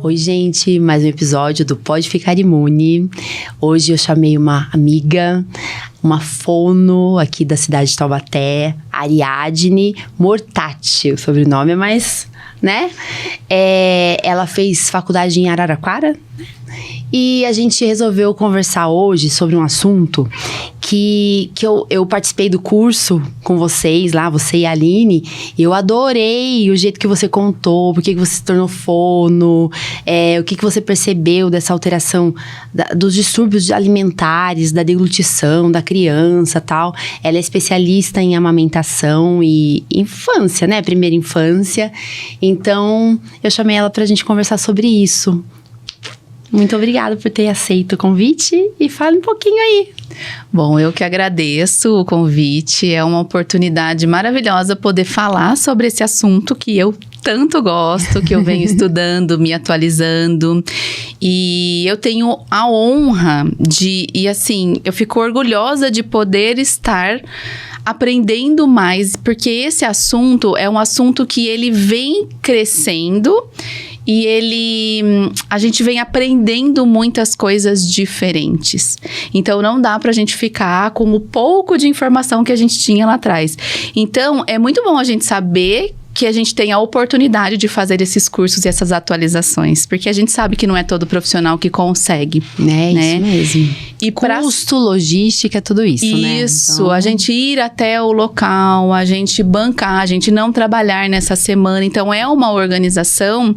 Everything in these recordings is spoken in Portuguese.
Oi, gente, mais um episódio do Pode Ficar Imune. Hoje eu chamei uma amiga, uma fono aqui da cidade de Taubaté, Ariadne Mortati. O sobrenome é mais, né? Ela fez faculdade em Araraquara, e a gente resolveu conversar hoje sobre um assunto que eu participei do curso com vocês lá, você e a Aline. Eu adorei o jeito que você contou, por que você se tornou fono, o que você percebeu dessa alteração dos distúrbios alimentares, da deglutição da criança e tal. Ela é especialista em amamentação e infância, né? Primeira infância. Então, eu chamei ela pra gente conversar sobre isso. Muito obrigada por ter aceito o convite e fale um pouquinho aí. Bom, eu que agradeço o convite. É uma oportunidade maravilhosa poder falar sobre esse assunto que eu tanto gosto, que eu venho estudando, me atualizando. E eu tenho a honra eu fico orgulhosa de poder estar aprendendo mais, porque esse assunto é um assunto que ele vem crescendo. E a gente vem aprendendo muitas coisas diferentes. Então, não dá pra gente ficar com o pouco de informação que a gente tinha lá atrás. Então, é muito bom a gente saber que a gente tem a oportunidade de fazer esses cursos e essas atualizações. Porque a gente sabe que não é todo profissional que consegue. Né? Isso mesmo. E custo, logística, tudo isso, né? Isso, então... a gente ir até o local, a gente bancar, a gente não trabalhar nessa semana. Então, é uma organização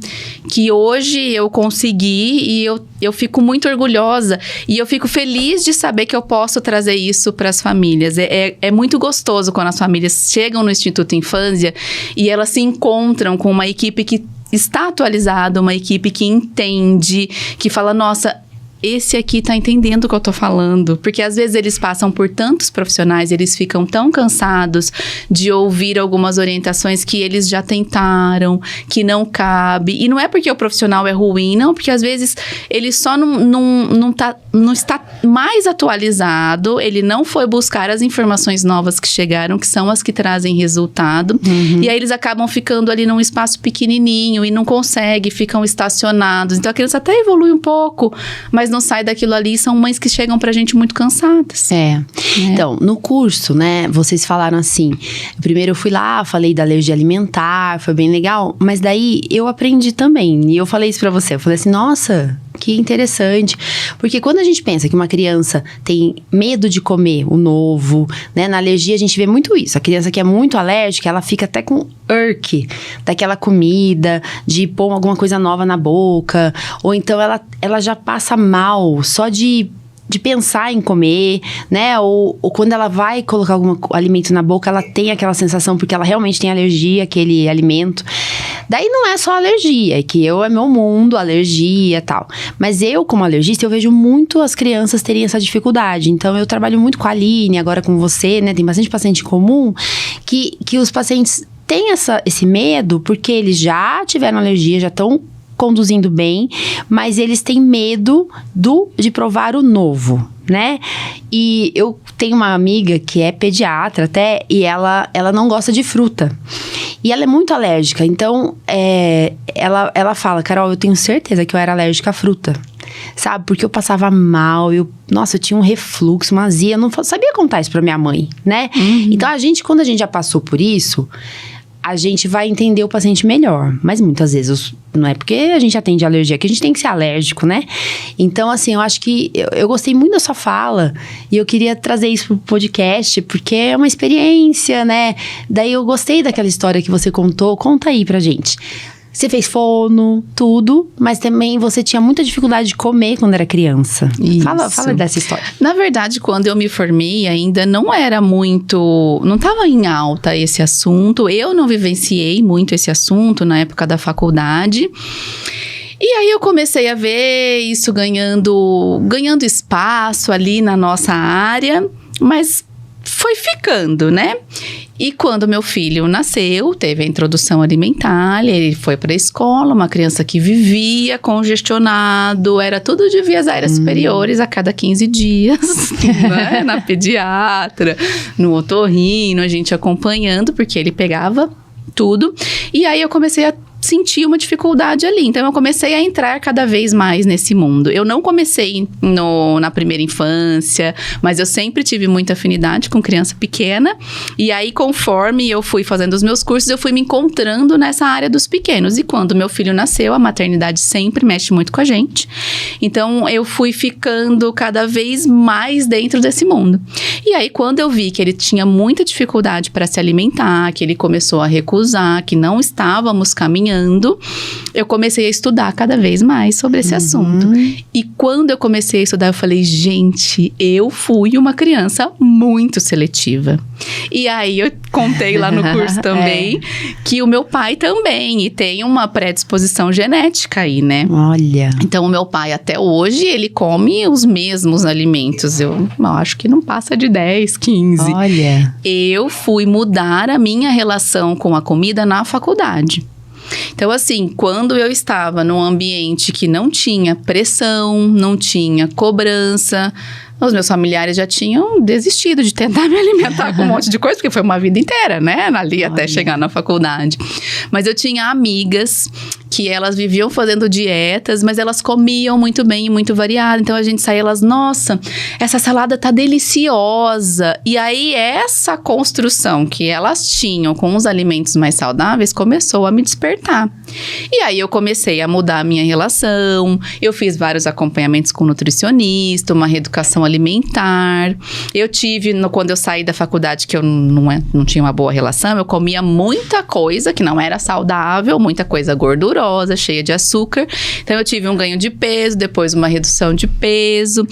que hoje eu consegui e eu fico muito orgulhosa. E eu fico feliz de saber que eu posso trazer isso para as famílias. É muito gostoso quando as famílias chegam no Instituto Infância e elas se encontram com uma equipe que está atualizada, uma equipe que entende, que fala, nossa, esse aqui tá entendendo o que eu tô falando. Porque às vezes eles passam por tantos profissionais, eles ficam tão cansados de ouvir algumas orientações que eles já tentaram, que não cabe. E não é porque o profissional é ruim, não, porque às vezes ele só não está mais atualizado, ele não foi buscar as informações novas que chegaram, que são as que trazem resultado. Uhum. E aí eles acabam ficando ali num espaço pequenininho e não conseguem, ficam estacionados. Então a criança até evolui um pouco, mas não sai daquilo ali, são mães que chegam pra gente muito cansadas. Então, no curso, né, vocês falaram assim, primeiro eu fui lá, falei da alergia alimentar, foi bem legal, mas daí eu aprendi também, e eu falei isso pra você, eu falei assim, nossa, que interessante, porque quando a gente pensa que uma criança tem medo de comer o novo, né, na alergia a gente vê muito isso, a criança que é muito alérgica, ela fica até com irk daquela comida, de pôr alguma coisa nova na boca, ou então ela já passa mal só de pensar em comer, né? Ou quando ela vai colocar algum alimento na boca, ela tem aquela sensação porque ela realmente tem alergia àquele alimento. Daí não é só alergia, é que é meu mundo, alergia e tal. Mas eu, como alergista, eu vejo muito as crianças terem essa dificuldade. Então, eu trabalho muito com a Aline, agora com você, né? Tem bastante paciente comum que os pacientes têm esse medo porque eles já tiveram alergia, já estão conduzindo bem, mas eles têm medo de provar o novo, né? E eu tenho uma amiga que é pediatra até, e ela não gosta de fruta. E ela é muito alérgica, então ela fala, Carol, eu tenho certeza que eu era alérgica à fruta. Sabe? Porque eu passava mal, eu tinha um refluxo, uma azia, eu não sabia contar isso pra minha mãe, né? Uhum. Então, quando a gente já passou por isso, a gente vai entender o paciente melhor. Mas muitas vezes, não é porque a gente atende alergia que a gente tem que ser alérgico, né? Então, assim, eu acho que eu gostei muito da sua fala e eu queria trazer isso pro podcast, porque é uma experiência, né? Daí eu gostei daquela história que você contou. Conta aí pra gente. Você fez fono, tudo, mas também você tinha muita dificuldade de comer quando era criança. Fala dessa história. Na verdade, quando eu me formei, ainda não era muito... Não estava em alta esse assunto. Eu não vivenciei muito esse assunto na época da faculdade. E aí eu comecei a ver isso ganhando espaço ali na nossa área, mas foi ficando, né? E quando meu filho nasceu, teve a introdução alimentar, ele foi para a escola, uma criança que vivia congestionado, era tudo de vias aéreas superiores a cada 15 dias, né? Na pediatra, no otorrino, a gente acompanhando, porque ele pegava tudo. E aí eu comecei a senti uma dificuldade ali. Então, eu comecei a entrar cada vez mais nesse mundo. Eu não comecei na primeira infância, mas eu sempre tive muita afinidade com criança pequena. E aí, conforme eu fui fazendo os meus cursos, eu fui me encontrando nessa área dos pequenos. E quando meu filho nasceu, a maternidade sempre mexe muito com a gente. Então, eu fui ficando cada vez mais dentro desse mundo. E aí, quando eu vi que ele tinha muita dificuldade para se alimentar, que ele começou a recusar, que não estávamos caminhando, eu comecei a estudar cada vez mais sobre esse assunto. E quando eu comecei a estudar, eu falei, gente, eu fui uma criança muito seletiva. E aí, eu contei lá no curso também que o meu pai também, e tem uma predisposição genética aí, né? Olha. Então, o meu pai, até hoje, ele come os mesmos alimentos. Eu acho que não passa de 10, 15. Olha. Eu fui mudar a minha relação com a comida na faculdade. Então, assim, quando eu estava num ambiente que não tinha pressão, não tinha cobrança, os meus familiares já tinham desistido de tentar me alimentar com um monte de coisa, porque foi uma vida inteira, né? Ali até chegar na faculdade. Mas eu tinha amigas que elas viviam fazendo dietas, mas elas comiam muito bem e muito variado. Então, a gente saía, elas, nossa, essa salada tá deliciosa. E aí, essa construção que elas tinham com os alimentos mais saudáveis começou a me despertar. E aí, eu comecei a mudar a minha relação. Eu fiz vários acompanhamentos com nutricionista, uma reeducação alimentar. Eu tive, quando eu saí da faculdade, que eu não tinha uma boa relação, eu comia muita coisa que não era saudável, muita coisa gordurosa, cheia de açúcar. Então, eu tive um ganho de peso, depois uma redução de peso.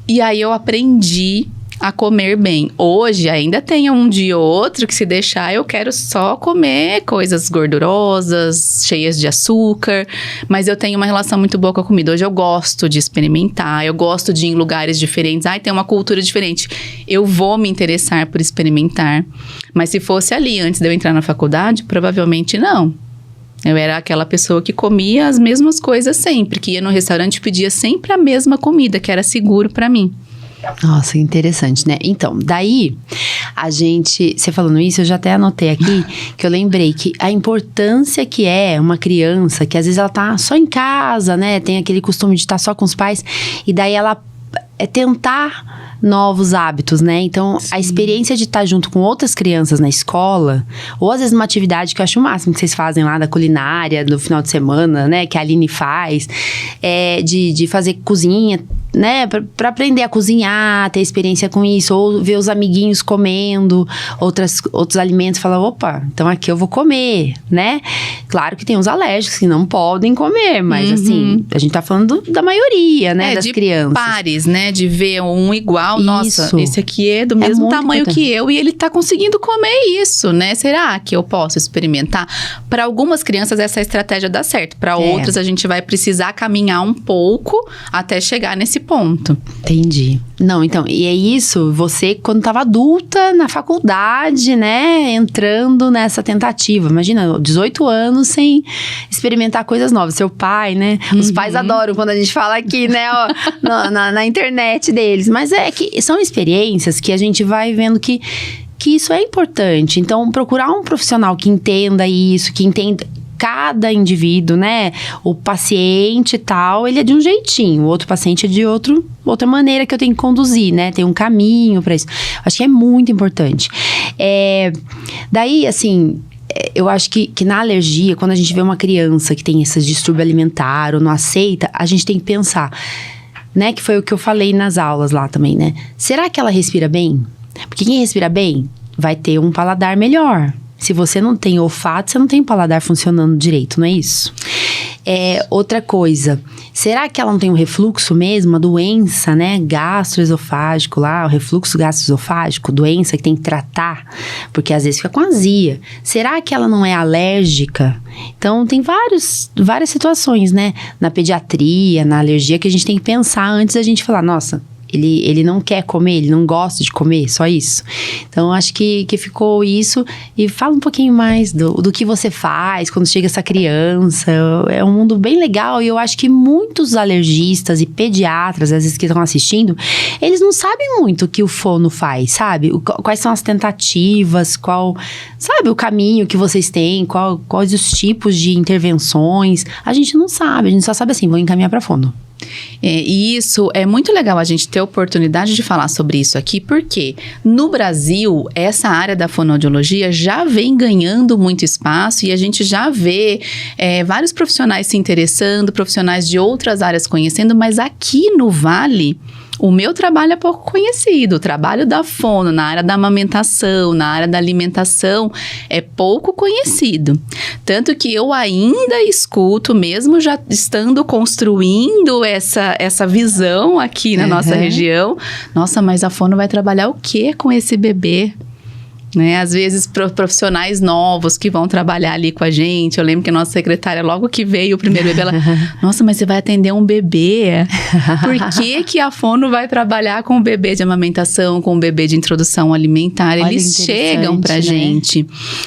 E aí, eu aprendi a comer bem. Hoje, ainda tem um dia ou outro que, se deixar, eu quero só comer coisas gordurosas, cheias de açúcar, mas eu tenho uma relação muito boa com a comida. Hoje eu gosto de experimentar, eu gosto de ir em lugares diferentes. Tem uma cultura diferente. Eu vou me interessar por experimentar. Mas se fosse ali, antes de eu entrar na faculdade, provavelmente não. Eu era aquela pessoa que comia as mesmas coisas sempre, que ia no restaurante e pedia sempre a mesma comida, que era seguro pra mim. Nossa, interessante, né? Então, daí, você falando isso, eu já até anotei aqui, que eu lembrei que a importância que é uma criança, que às vezes ela tá só em casa, né? Tem aquele costume de estar só com os pais, e daí ela tentar novos hábitos, né? Então, sim, a experiência de estar junto com outras crianças na escola, ou às vezes uma atividade que eu acho o máximo que vocês fazem lá da culinária, no final de semana, né? Que a Aline faz, de fazer cozinha, né? Pra aprender a cozinhar, ter experiência com isso, ou ver os amiguinhos comendo outros alimentos e falar, opa, então aqui eu vou comer, né? Claro que tem os alérgicos que não podem comer, mas assim, a gente tá falando da maioria, né? Das crianças. Pares, né? De ver um igual, nossa, esse aqui é do mesmo tamanho que eu e ele tá conseguindo comer isso, né? Será que eu posso experimentar? Para algumas crianças essa estratégia dá certo, para outras a gente vai precisar caminhar um pouco até chegar nesse ponto. Entendi. Não, então, e é isso, você quando tava adulta, na faculdade, né, entrando nessa tentativa, imagina, 18 anos sem experimentar coisas novas, seu pai, né, os pais adoram quando a gente fala aqui, né, ó, na internet deles, mas é que são experiências que a gente vai vendo que isso é importante, então procurar um profissional que entenda isso, que entenda cada indivíduo, né? O paciente e tal, ele é de um jeitinho. O outro paciente é de outra maneira que eu tenho que conduzir, né? Tem um caminho para isso. Acho que é muito importante. Daí, assim, eu acho que na alergia, quando a gente vê uma criança que tem esse distúrbio alimentar ou não aceita, a gente tem que pensar, né? Que foi o que eu falei nas aulas lá também, né? Será que ela respira bem? Porque quem respira bem vai ter um paladar melhor. Se você não tem olfato, você não tem paladar funcionando direito, não é isso? Outra coisa, será que ela não tem um refluxo mesmo? Uma doença, né? Gastroesofágico lá, o refluxo gastroesofágico, doença que tem que tratar, porque às vezes fica com azia. Será que ela não é alérgica? Então, tem várias situações, né? Na pediatria, na alergia, que a gente tem que pensar antes da gente falar, nossa, Ele não quer comer, ele não gosta de comer, só isso. Então, acho que ficou isso. E fala um pouquinho mais do que você faz quando chega essa criança. É um mundo bem legal e eu acho que muitos alergistas e pediatras, às vezes que estão assistindo, eles não sabem muito o que o fono faz, sabe? Quais são as tentativas, sabe, o caminho que vocês têm, quais os tipos de intervenções. A gente não sabe, a gente só sabe assim, vou encaminhar para fono. E isso é muito legal a gente ter a oportunidade de falar sobre isso aqui, porque no Brasil, essa área da fonoaudiologia já vem ganhando muito espaço e a gente já vê vários profissionais se interessando, profissionais de outras áreas conhecendo, mas aqui no Vale, o meu trabalho é pouco conhecido. O trabalho da fono na área da amamentação, na área da alimentação, é pouco conhecido. Tanto que eu ainda escuto, mesmo já estando construindo essa visão aqui na nossa região. Nossa, mas a fono vai trabalhar o quê com esse bebê? Né? Às vezes profissionais novos que vão trabalhar ali com a gente. Eu lembro que a nossa secretária, logo que veio o primeiro bebê, ela, nossa, mas você vai atender um bebê? Por que a fono vai trabalhar com o bebê de amamentação, com o bebê de introdução alimentar? Olha, eles chegam pra, né, gente,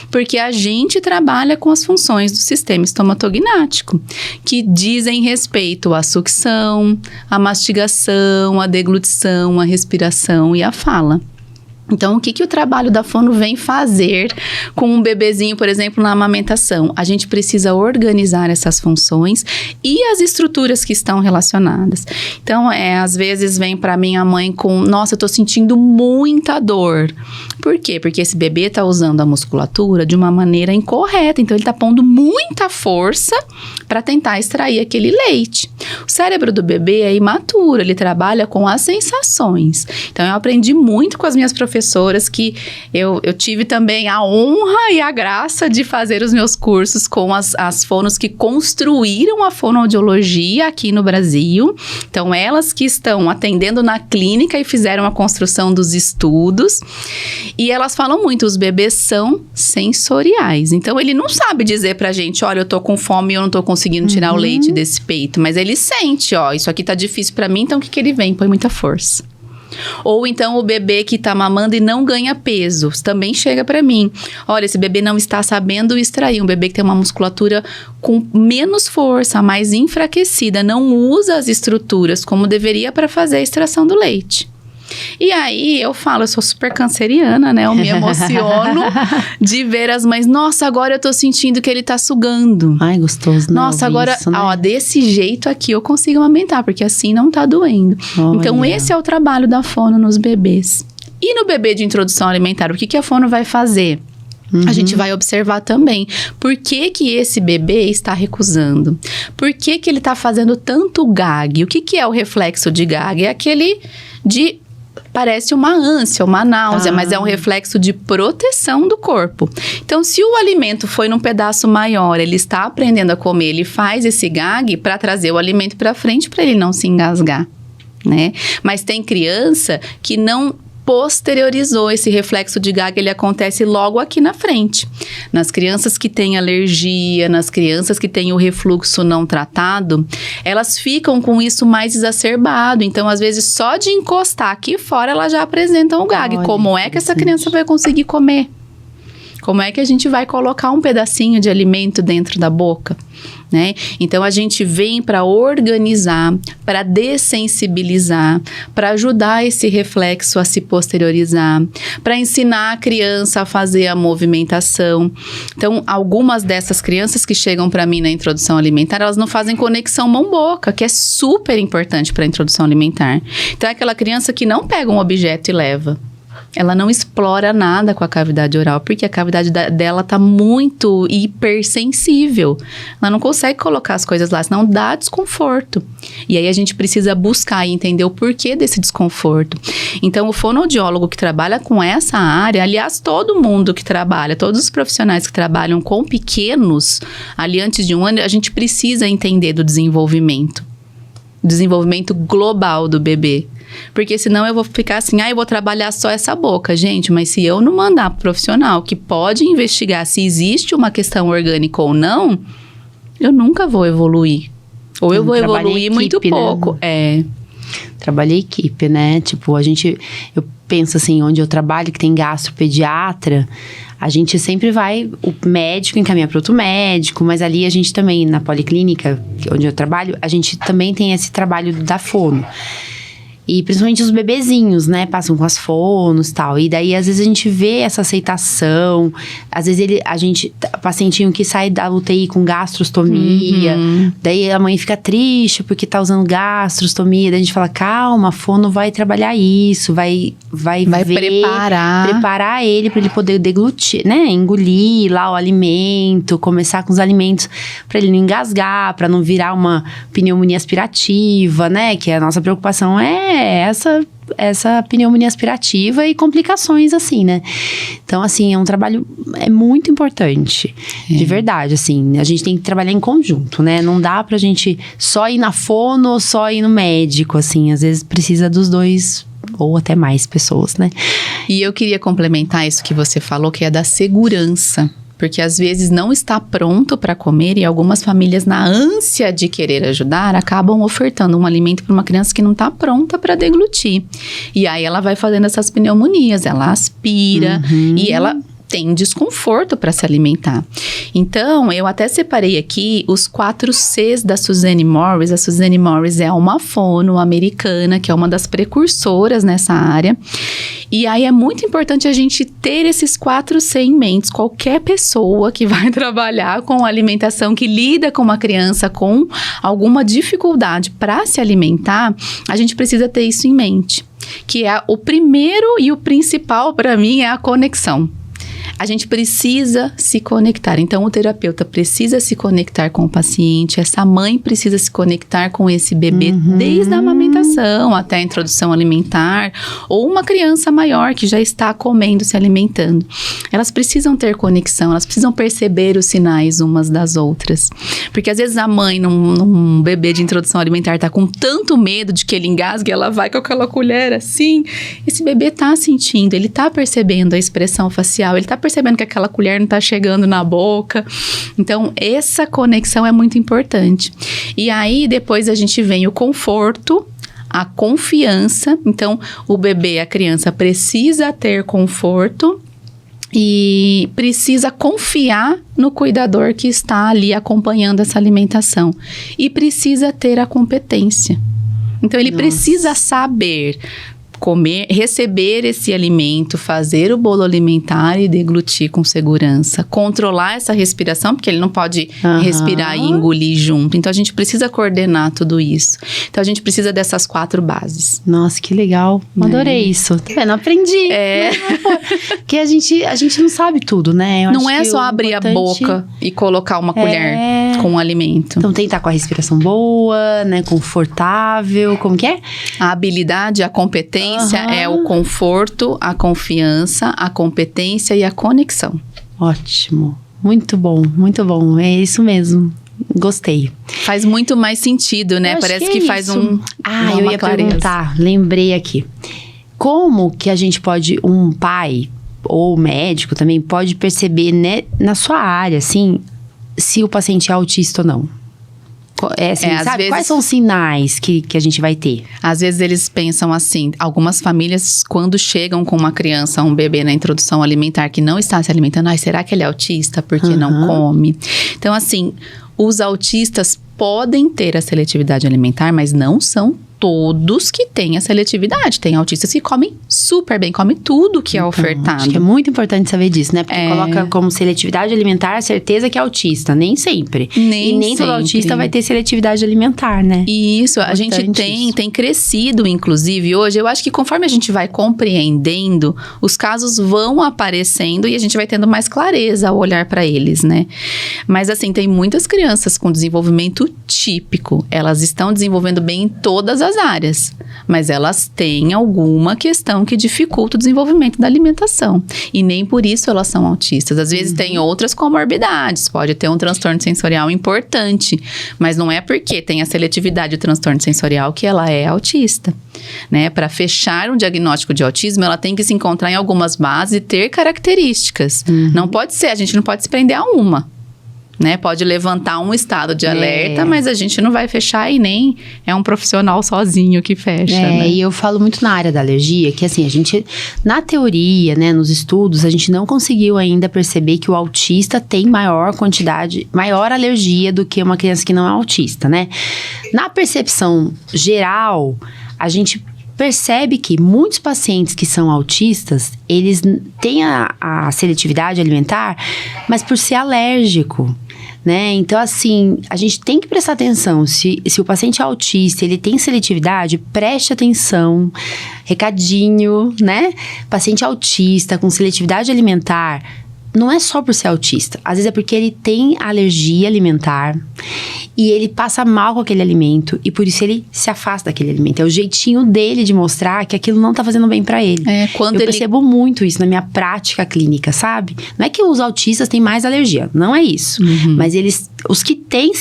porque a gente trabalha com as funções do sistema estomatognático, que dizem respeito à sucção, à mastigação, à deglutição, à respiração e à fala. Então, o que o trabalho da fono vem fazer com um bebezinho, por exemplo, na amamentação? A gente precisa organizar essas funções e as estruturas que estão relacionadas. Então, às vezes vem para mim a mãe com, nossa, eu tô sentindo muita dor. Por quê? Porque esse bebê tá usando a musculatura de uma maneira incorreta. Então, ele tá pondo muita força para tentar extrair aquele leite. O cérebro do bebê é imaturo, ele trabalha com as sensações. Então, eu aprendi muito com as minhas professoras que eu tive também a honra e a graça de fazer os meus cursos com as fonos que construíram a fonoaudiologia aqui no Brasil. Então, elas que estão atendendo na clínica e fizeram a construção dos estudos. E elas falam muito, os bebês são sensoriais. Então, ele não sabe dizer pra gente, olha, eu tô com fome e eu não tô conseguindo tirar o leite desse peito. Mas ele sente, ó, isso aqui tá difícil pra mim, então o que ele vem? Põe muita força. Ou então o bebê que tá mamando e não ganha peso, também chega pra mim. Olha, esse bebê não está sabendo extrair. Um bebê que tem uma musculatura com menos força, mais enfraquecida, não usa as estruturas como deveria para fazer a extração do leite. E aí eu falo, eu sou super canceriana, né? Eu me emociono de ver as mães. Nossa, agora eu tô sentindo que ele tá sugando. Ai, gostoso, né? Nossa, agora, isso, né? Ó, desse jeito aqui eu consigo amamentar, porque assim não tá doendo. Olha. Então, esse é o trabalho da fono nos bebês. E no bebê de introdução alimentar, o que a fono vai fazer? A gente vai observar também por que esse bebê está recusando. Por que ele está fazendo tanto gag? O que é o reflexo de gag? É aquele de... Parece uma ânsia, uma náusea, mas é um reflexo de proteção do corpo. Então, se o alimento foi num pedaço maior, ele está aprendendo a comer, ele faz esse gag para trazer o alimento para frente para ele não se engasgar, né? Mas tem criança que não posteriorizou esse reflexo de gag, ele acontece logo aqui na frente. Nas crianças que têm alergia, nas crianças que têm o refluxo não tratado, elas ficam com isso mais exacerbado. Então, às vezes, só de encostar aqui fora, elas já apresentam o gag. Olha, como é que essa criança vai conseguir comer? Como é que a gente vai colocar um pedacinho de alimento dentro da boca? Né? Então, a gente vem para organizar, para dessensibilizar, para ajudar esse reflexo a se posteriorizar, para ensinar a criança a fazer a movimentação. Então, algumas dessas crianças que chegam para mim na introdução alimentar, elas não fazem conexão mão-boca, que é super importante para a introdução alimentar. Então, é aquela criança que não pega um objeto e leva. Ela não explora nada com a cavidade oral, porque a cavidade dela está muito hipersensível. Ela não consegue colocar as coisas lá, senão dá desconforto. E aí a gente precisa buscar e entender o porquê desse desconforto. Então, o fonoaudiólogo que trabalha com essa área, aliás, todo mundo que trabalha, todos os profissionais que trabalham com pequenos, ali antes de 1 ano, a gente precisa entender do desenvolvimento global do bebê. Porque senão eu vou ficar assim, eu vou trabalhar só essa boca. Gente, mas se eu não mandar pro profissional que pode investigar se existe uma questão orgânica ou não, eu nunca vou evoluir. Ou eu vou evoluir muito pouco. Trabalhei equipe, né? Tipo, eu penso assim, onde eu trabalho, que tem gastropediatra, a gente sempre vai, o médico encaminha para outro médico, mas ali a gente também, na policlínica, onde eu trabalho, a gente também tem esse trabalho da fono. E principalmente os bebezinhos, né? Passam com as fonos e tal. E daí, às vezes, a gente vê essa aceitação. Às vezes, pacientinho que sai da UTI com gastrostomia. Daí, a mãe fica triste porque tá usando gastrostomia. Daí, a gente fala, calma, a fono vai trabalhar isso. Vai preparar ele para ele poder deglutir, né? Engolir lá o alimento. Começar com os alimentos para ele não engasgar. Para não virar uma pneumonia aspirativa, né? Que a nossa preocupação é essa pneumonia aspirativa e complicações, assim, né? Então, assim, é um trabalho muito importante. De verdade, assim. A gente tem que trabalhar em conjunto, né? Não dá pra gente só ir na fono ou só ir no médico, assim. Às vezes precisa dos dois ou até mais pessoas, né? E eu queria complementar isso que você falou, que é da segurança. Porque às vezes não está pronto para comer e algumas famílias, na ânsia de querer ajudar, acabam ofertando um alimento para uma criança que não está pronta para deglutir. E aí ela vai fazendo essas pneumonias, ela aspira e ela tem desconforto para se alimentar. Então, eu até separei aqui os 4 Cs da Suzanne Morris. A Suzanne Morris é uma fono americana, que é uma das precursoras nessa área. E aí é muito importante a gente ter esses 4 C em mente. Qualquer pessoa que vai trabalhar com alimentação, que lida com uma criança com alguma dificuldade para se alimentar, a gente precisa ter isso em mente. Que é o primeiro e o principal para mim é a conexão. A gente precisa se conectar. Então, o terapeuta precisa se conectar com o paciente. Essa mãe precisa se conectar com esse bebê desde a amamentação até a introdução alimentar. Ou uma criança maior que já está comendo, se alimentando. Elas precisam ter conexão. Elas precisam perceber os sinais umas das outras. Porque, às vezes, a mãe, num bebê de introdução alimentar, está com tanto medo de que ele engasgue, ela vai com aquela colher assim. Esse bebê está sentindo, ele está percebendo a expressão facial, ele está percebendo que aquela colher não está chegando na boca. Então, essa conexão é muito importante. E aí, depois a gente vem o conforto, a confiança. Então, o bebê, a criança precisa ter conforto e precisa confiar no cuidador que está ali acompanhando essa alimentação. E precisa ter a competência. Então, ele precisa saber comer, receber esse alimento, fazer o bolo alimentar e deglutir com segurança. Controlar essa respiração, porque ele não pode respirar e engolir junto. Então, a gente precisa coordenar tudo isso. Então, a gente precisa dessas 4 bases. Nossa, que legal. Adorei isso. Tá vendo? Aprendi. Porque a gente não sabe tudo, né? Não é só abrir a boca e colocar uma colher com o alimento. Então, tem que estar com a respiração boa, né? Confortável. Como que é? A habilidade, a competência é o conforto, a confiança, a competência e a conexão. Ótimo. Muito bom, muito bom. É isso mesmo. Gostei. Faz muito mais sentido, né? Parece que faz eu ia perguntar, lembrei aqui. Como que a gente pode, um pai ou médico também, pode perceber, né, na sua área, assim, se o paciente é autista ou não? Sabe? Vezes, quais são os sinais que a gente vai ter? Às vezes eles pensam assim, algumas famílias quando chegam com uma criança, um bebê na introdução alimentar que não está se alimentando, será que ele é autista porque não come? Então assim, os autistas podem ter a seletividade alimentar, mas não são todos que têm a seletividade. Tem autistas que comem super bem, comem tudo que é ofertado. Acho que é muito importante saber disso, né? Porque coloca como seletividade alimentar a certeza que é autista. Nem sempre. Nem todo autista vai ter seletividade alimentar, né? Isso, a gente tem crescido, inclusive, hoje. Eu acho que conforme a gente vai compreendendo, os casos vão aparecendo e a gente vai tendo mais clareza ao olhar para eles, né? Mas assim, tem muitas crianças com desenvolvimento típico. Elas estão desenvolvendo bem em todas as áreas, mas elas têm alguma questão que dificulta o desenvolvimento da alimentação. E nem por isso elas são autistas. Às vezes tem outras comorbidades, pode ter um transtorno sensorial importante, mas não é porque tem a seletividade do transtorno sensorial que ela é autista, né? Para fechar um diagnóstico de autismo, ela tem que se encontrar em algumas bases e ter características. Não pode ser, a gente não pode se prender a uma. né? Pode levantar um estado de alerta, mas a gente não vai fechar e nem é um profissional sozinho que fecha, né? E eu falo muito na área da alergia, que assim, a gente, na teoria, né, nos estudos, a gente não conseguiu ainda perceber que o autista tem maior alergia do que uma criança que não é autista, né? Na percepção geral, a gente percebe que muitos pacientes que são autistas, eles têm a seletividade alimentar, mas por ser alérgico, né? Então, assim, a gente tem que prestar atenção. Se o paciente é autista, ele tem seletividade, preste atenção. Recadinho, né? Paciente autista com seletividade alimentar, não é só por ser autista. Às vezes é porque ele tem alergia alimentar e ele passa mal com aquele alimento e por isso ele se afasta daquele alimento. É o jeitinho dele de mostrar que aquilo não tá fazendo bem pra ele. Eu percebo muito isso na minha prática clínica, sabe? Não é que os autistas têm mais alergia, não é isso. Mas os que têm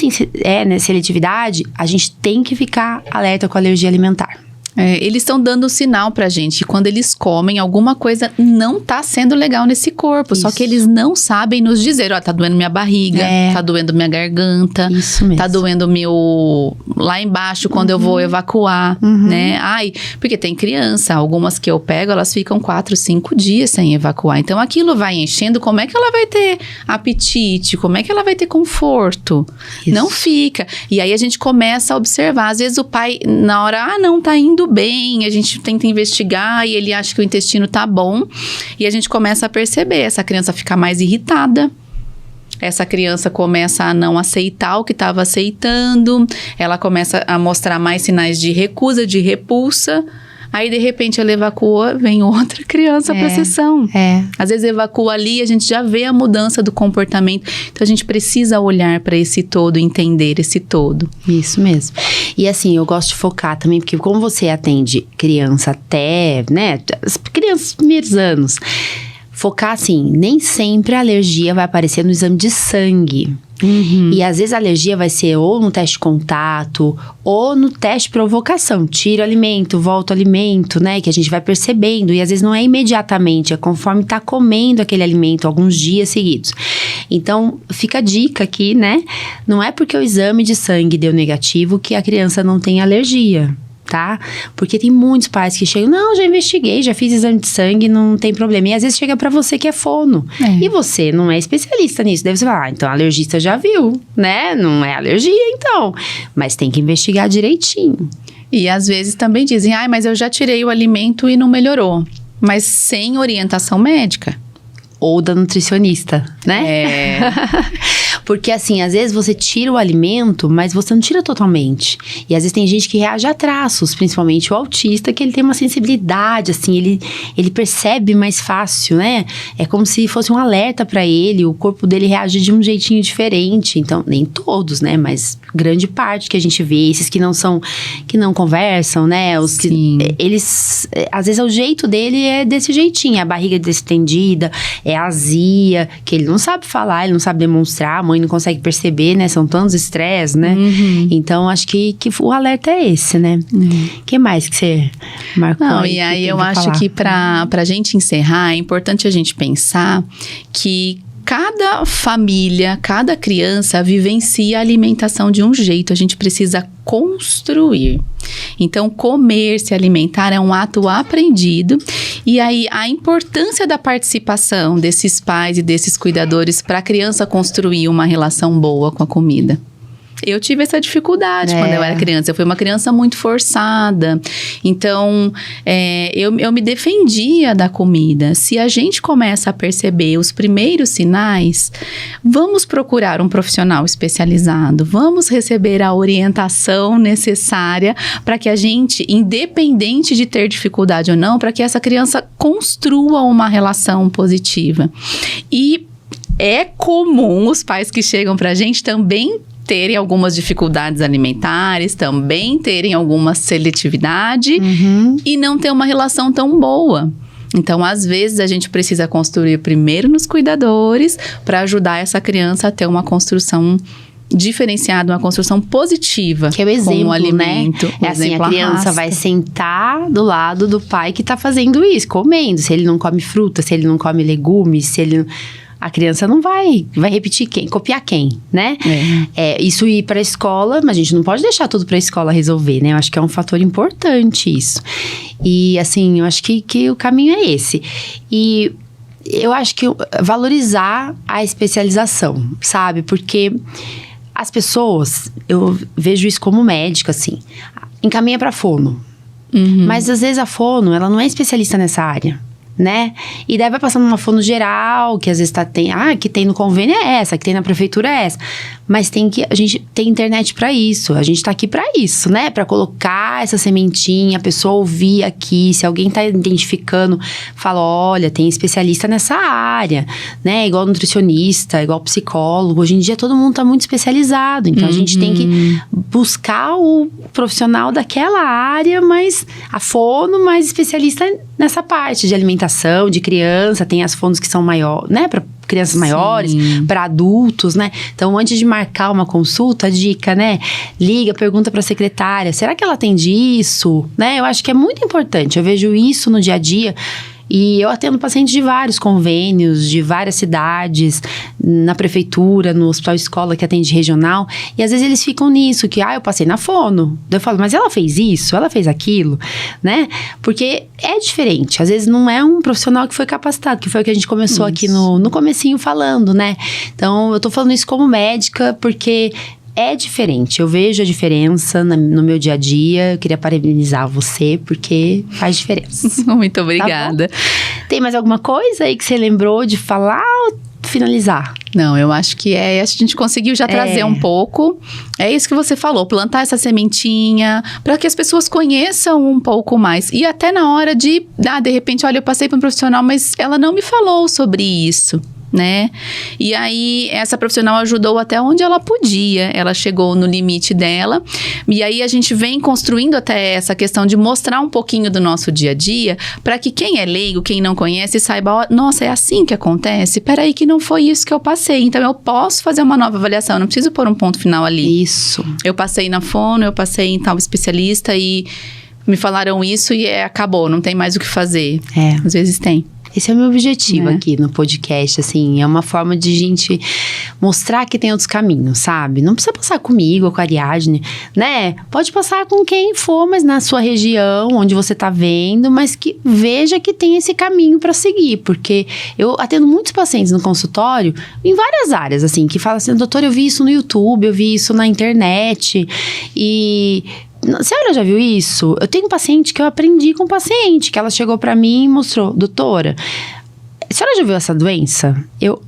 seletividade, a gente tem que ficar alerta com a alergia alimentar. Eles estão dando um sinal pra gente que quando eles comem, alguma coisa não tá sendo legal nesse corpo. Isso. Só que eles não sabem nos dizer, tá doendo minha barriga, tá doendo minha garganta, isso mesmo. Tá doendo meu lá embaixo quando eu vou evacuar, né? Porque tem criança, algumas que eu pego, elas ficam 4, 5 dias sem evacuar. Então aquilo vai enchendo, como é que ela vai ter apetite? Como é que ela vai ter conforto? Isso. Não fica. E aí a gente começa a observar, às vezes o pai, na hora, não tá indo bem, a gente tenta investigar e ele acha que o intestino tá bom e a gente começa a perceber, essa criança fica mais irritada, essa criança começa a não aceitar o que estava aceitando, ela começa a mostrar mais sinais de recusa, de repulsa. Aí, de repente, ela evacua, vem outra criança para a sessão. Às vezes, evacua ali e a gente já vê a mudança do comportamento. Então, a gente precisa olhar para esse todo, entender esse todo. Isso mesmo. E assim, eu gosto de focar também, porque como você atende criança até, né, as crianças primeiros anos, focar assim, nem sempre a alergia vai aparecer no exame de sangue. E às vezes a alergia vai ser ou no teste de contato ou no teste de provocação. Tira o alimento, volta o alimento, né? Que a gente vai percebendo. E às vezes não é imediatamente, é conforme tá comendo aquele alimento alguns dias seguidos. Então, fica a dica aqui, né? Não é porque o exame de sangue deu negativo que a criança não tem alergia. Tá? Porque tem muitos pais que chegam, não, já investiguei, já fiz exame de sangue, não tem problema. E às vezes chega pra você que é fono. E você não é especialista nisso. Deve ser, então o alergista já viu, né? Não é alergia, então. Mas tem que investigar direitinho. E às vezes também dizem, mas eu já tirei o alimento e não melhorou. Mas sem orientação médica. Ou da nutricionista, né? Porque assim, às vezes você tira o alimento, mas você não tira totalmente. E às vezes tem gente que reage a traços, principalmente o autista, que ele tem uma sensibilidade, assim, ele percebe mais fácil, né? É como se fosse um alerta pra ele, o corpo dele reage de um jeitinho diferente. Então, nem todos, né? Mas grande parte que a gente vê, esses que não conversam, né? Os que, eles, às vezes o jeito dele é desse jeitinho, a barriga distendida, é azia, que ele não sabe falar, ele não sabe demonstrar, a mãe não consegue perceber, né? São tantos estresses, né? Então, acho que o alerta é esse, né? O que mais que você marcou? Não, e aí eu acho que pra gente encerrar, é importante a gente pensar que cada família, cada criança vivencia a alimentação de um jeito. A gente precisa construir. Então, comer, se alimentar é um ato aprendido. E aí, a importância da participação desses pais e desses cuidadores para a criança construir uma relação boa com a comida. Eu tive essa dificuldade quando eu era criança. Eu fui uma criança muito forçada. Então, eu me defendia da comida. Se a gente começa a perceber os primeiros sinais, vamos procurar um profissional especializado. Vamos receber a orientação necessária para que a gente, independente de ter dificuldade ou não, para que essa criança construa uma relação positiva. E é comum os pais que chegam para a gente também terem algumas dificuldades alimentares, também terem alguma seletividade e não ter uma relação tão boa. Então, às vezes, a gente precisa construir primeiro nos cuidadores para ajudar essa criança a ter uma construção diferenciada, uma construção positiva. Que é o exemplo, com o alimento, né? É assim, a criança vai sentar do lado do pai que tá fazendo isso, comendo. Se ele não come fruta, se ele não come legumes, se ele não... A criança não vai repetir quem? Copiar quem, né? Isso ir para a escola, mas a gente não pode deixar tudo para a escola resolver, né? Eu acho que é um fator importante isso. E, assim, eu acho que o caminho é esse. E eu acho que valorizar a especialização, sabe? Porque as pessoas, eu vejo isso como médica, assim, encaminha para fono. Mas, às vezes, a fono, ela não é especialista nessa área, né? E daí vai passando uma fono geral, que às vezes que tem no convênio é essa, que tem na prefeitura é essa. Mas a gente tem internet pra isso, a gente tá aqui pra isso, né? Pra colocar essa sementinha, a pessoa ouvir aqui, se alguém tá identificando, fala, olha, tem especialista nessa área, né? Igual nutricionista, igual psicólogo. Hoje em dia todo mundo tá muito especializado, então a gente tem que buscar o profissional daquela área, mas a fono mais especialista nessa parte de alimentação, de criança, tem as fonos que são maiores, né? Para crianças maiores, para adultos, né? Então, antes de marcar uma consulta, dica, né? Liga, pergunta para a secretária, será que ela atende isso? Né? Eu acho que é muito importante, eu vejo isso no dia a dia. E eu atendo pacientes de vários convênios, de várias cidades, na prefeitura, no hospital escola que atende regional. E às vezes eles ficam nisso, que eu passei na fono. Eu falo, mas ela fez isso? Ela fez aquilo? Né? Porque é diferente. Às vezes não é um profissional que foi capacitado, que foi o que a gente começou aqui no comecinho falando, né? Então, eu tô falando isso como médica, porque é diferente, eu vejo a diferença no meu dia a dia. Eu queria parabenizar você, porque faz diferença. Muito obrigada. Tá, tem mais alguma coisa aí que você lembrou de falar ou finalizar? Não, eu acho que a gente conseguiu já trazer um pouco. É isso que você falou, plantar essa sementinha, para que as pessoas conheçam um pouco mais. E até na hora de repente, olha, eu passei para um profissional, mas ela não me falou sobre isso, né? E aí, essa profissional ajudou até onde ela podia. Ela chegou no limite dela. E aí, a gente vem construindo até essa questão de mostrar um pouquinho do nosso dia a dia, para que quem é leigo, quem não conhece, saiba, nossa, é assim que acontece? Peraí, que não foi isso que eu passei. Então, eu posso fazer uma nova avaliação. Eu não preciso pôr um ponto final ali. Isso. Eu passei na fono, eu passei em tal especialista e me falaram isso e acabou. Não tem mais o que fazer. Às vezes tem. Esse é o meu objetivo aqui no podcast, assim, é uma forma de gente mostrar que tem outros caminhos, sabe? Não precisa passar comigo ou com a Ariadne, né? Pode passar com quem for, mas na sua região, onde você tá vendo, mas que veja que tem esse caminho para seguir, porque eu atendo muitos pacientes no consultório, em várias áreas, assim, que falam assim, doutor, eu vi isso no YouTube, eu vi isso na internet, e... A senhora já viu isso? Eu tenho um paciente que eu aprendi com um paciente, que ela chegou pra mim e mostrou, doutora, a senhora já viu essa doença? Eu,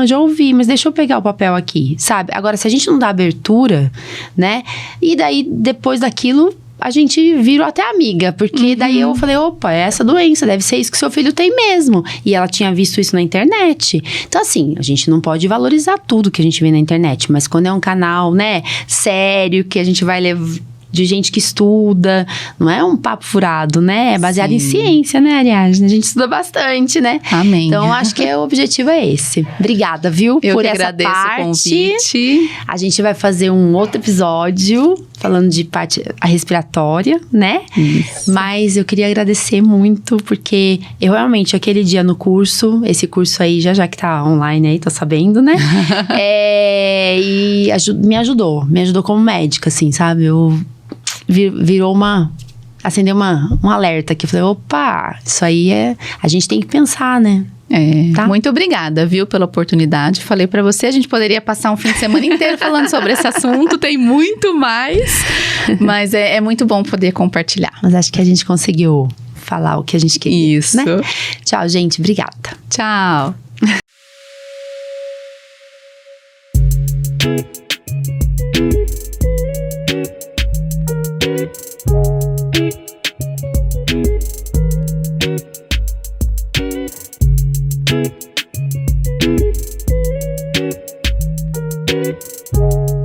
já ouvi, mas deixa eu pegar o papel aqui, sabe? Agora, se a gente não dá abertura, né? E daí, depois daquilo, a gente virou até amiga, porque daí eu falei, opa, é essa doença, deve ser isso que seu filho tem mesmo. E ela tinha visto isso na internet. Então, assim, a gente não pode valorizar tudo que a gente vê na internet, mas quando é um canal, né, sério, que a gente vai levar... de gente que estuda, não é um papo furado, né? É baseado em ciência, né, Ariadne? A gente estuda bastante, né? Amém. Então, acho que o objetivo é esse. Obrigada, viu? Eu por que essa agradeço parte. O convite. A gente vai fazer um outro episódio falando de parte respiratória, né? Isso. Mas eu queria agradecer muito, porque eu realmente, aquele dia no curso, esse curso aí já que tá online aí, tô sabendo, né? E me ajudou como médica, assim, sabe? Virou acendeu um alerta aqui. Eu falei, opa, isso aí a gente tem que pensar, né? Tá? Muito obrigada, viu, pela oportunidade. Falei pra você, a gente poderia passar um fim de semana inteiro falando sobre esse assunto, tem muito mais, mas é muito bom poder compartilhar. Mas acho que a gente conseguiu falar o que a gente queria. Isso. Né? Tchau, gente. Obrigada. Tchau. Thank you.